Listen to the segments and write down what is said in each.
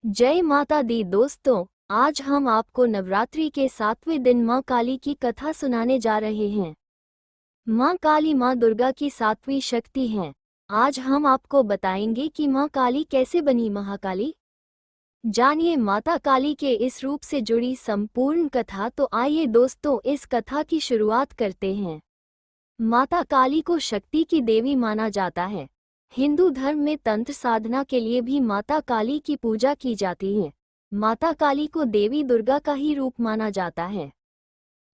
जय माता दी दोस्तों, आज हम आपको नवरात्रि के 7वें दिन मां काली की कथा सुनाने जा रहे हैं। मां काली मां दुर्गा की 7वीं शक्ति हैं। आज हम आपको बताएंगे कि मां काली कैसे बनी महाकाली। जानिए माता काली के इस रूप से जुड़ी संपूर्ण कथा। तो आइए दोस्तों, इस कथा की शुरुआत करते हैं। माता काली को शक्ति की देवी माना जाता है। हिंदू धर्म में तंत्र साधना के लिए भी माता काली की पूजा की जाती है। माता काली को देवी दुर्गा का ही रूप माना जाता है।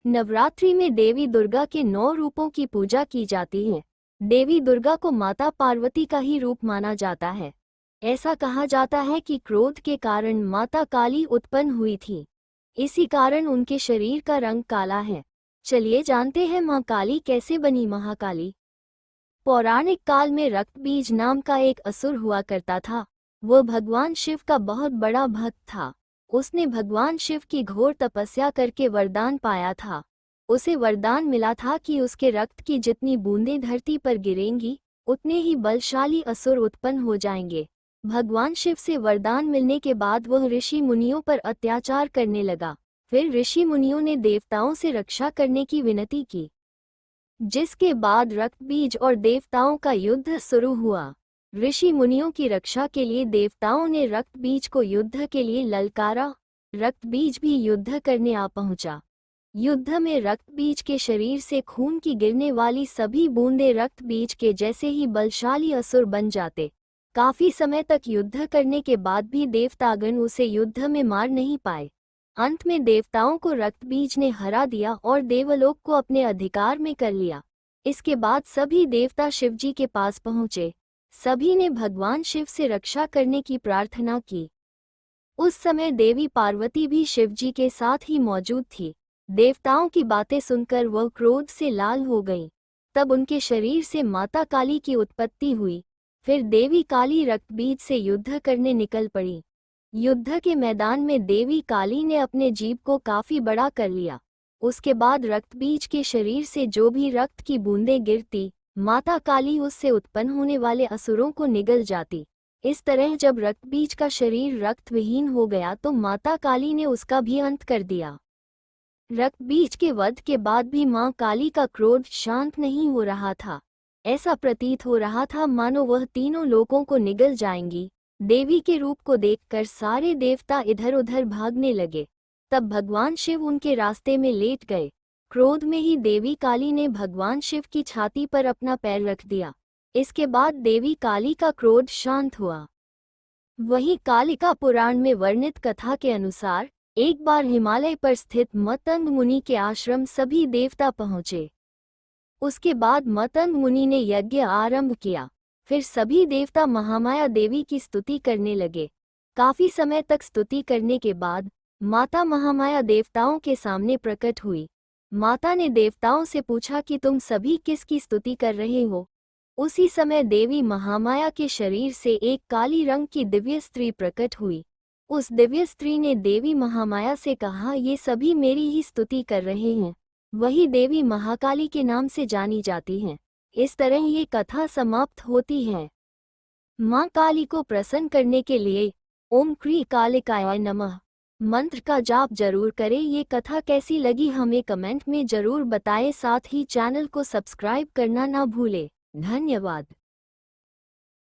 नवरात्रि में देवी दुर्गा के 9 रूपों की पूजा की जाती है। देवी दुर्गा को माता पार्वती का ही रूप माना जाता है। ऐसा कहा जाता है कि क्रोध के कारण माता काली उत्पन्न हुई थी। इसी कारण उनके शरीर का रंग काला है। चलिए जानते हैं मां काली कैसे बनी महाकाली। पौराणिक काल में रक्तबीज नाम का एक असुर हुआ करता था। वह भगवान शिव का बहुत बड़ा भक्त था। उसने भगवान शिव की घोर तपस्या करके वरदान पाया था। उसे वरदान मिला था कि उसके रक्त की जितनी बूंदें धरती पर गिरेंगी, उतने ही बलशाली असुर उत्पन्न हो जाएंगे। भगवान शिव से वरदान मिलने के बाद वह ऋषि मुनियों पर अत्याचार करने लगा। फिर ऋषि मुनियों ने देवताओं से रक्षा करने की विनती की, जिसके बाद रक्तबीज और देवताओं का युद्ध शुरू हुआ। ऋषि मुनियों की रक्षा के लिए देवताओं ने रक्तबीज को युद्ध के लिए ललकारा। रक्तबीज भी युद्ध करने आ पहुंचा। युद्ध में रक्तबीज के शरीर से खून की गिरने वाली सभी बूंदें रक्तबीज के जैसे ही बलशाली असुर बन जाते। काफी समय तक युद्ध करने के बाद भी देवतागण उसे युद्ध में मार नहीं पाए। अंत में देवताओं को रक्तबीज ने हरा दिया और देवलोक को अपने अधिकार में कर लिया। इसके बाद सभी देवता शिवजी के पास पहुंचे। सभी ने भगवान शिव से रक्षा करने की प्रार्थना की। उस समय देवी पार्वती भी शिवजी के साथ ही मौजूद थी। देवताओं की बातें सुनकर वह क्रोध से लाल हो गईं। तब उनके शरीर से माता काली की उत्पत्ति हुई। फिर देवी काली रक्तबीज से युद्ध करने निकल पड़ी। युद्ध के मैदान में देवी काली ने अपने जीभ को काफी बड़ा कर लिया। उसके बाद रक्तबीज के शरीर से जो भी रक्त की बूंदें गिरती, माता काली उससे उत्पन्न होने वाले असुरों को निगल जाती। इस तरह जब रक्तबीज का शरीर रक्तविहीन हो गया तो माता काली ने उसका भी अंत कर दिया। रक्तबीज के वध के बाद भी मां काली का क्रोध शांत नहीं हो रहा था। ऐसा प्रतीत हो रहा था मानो वह तीनों लोकों को निगल जाएंगी। देवी के रूप को देखकर सारे देवता इधर उधर भागने लगे। तब भगवान शिव उनके रास्ते में लेट गए। क्रोध में ही देवी काली ने भगवान शिव की छाती पर अपना पैर रख दिया। इसके बाद देवी काली का क्रोध शांत हुआ। वहीं कालिका पुराण में वर्णित कथा के अनुसार एक बार हिमालय पर स्थित मतंग मुनि के आश्रम सभी देवता पहुंचे। उसके बाद मतंग मुनि ने यज्ञ आरंभ किया। फिर सभी देवता महामाया देवी की स्तुति करने लगे। काफी समय तक स्तुति करने के बाद माता महामाया देवताओं के सामने प्रकट हुई। माता ने देवताओं से पूछा कि तुम सभी किसकी स्तुति कर रहे हो। उसी समय देवी महामाया के शरीर से एक काली रंग की दिव्य स्त्री प्रकट हुई। उस दिव्य स्त्री ने देवी महामाया से कहा, ये सभी मेरी ही स्तुति कर रहे हैं। वही देवी महाकाली के नाम से जानी जाती हैं। इस तरह ये कथा समाप्त होती है। मां काली को प्रसन्न करने के लिए ओम क्री कालिकाय नमः मंत्र का जाप जरूर करें। ये कथा कैसी लगी हमें कमेंट में जरूर बताएं। साथ ही चैनल को सब्सक्राइब करना ना भूलें। धन्यवाद।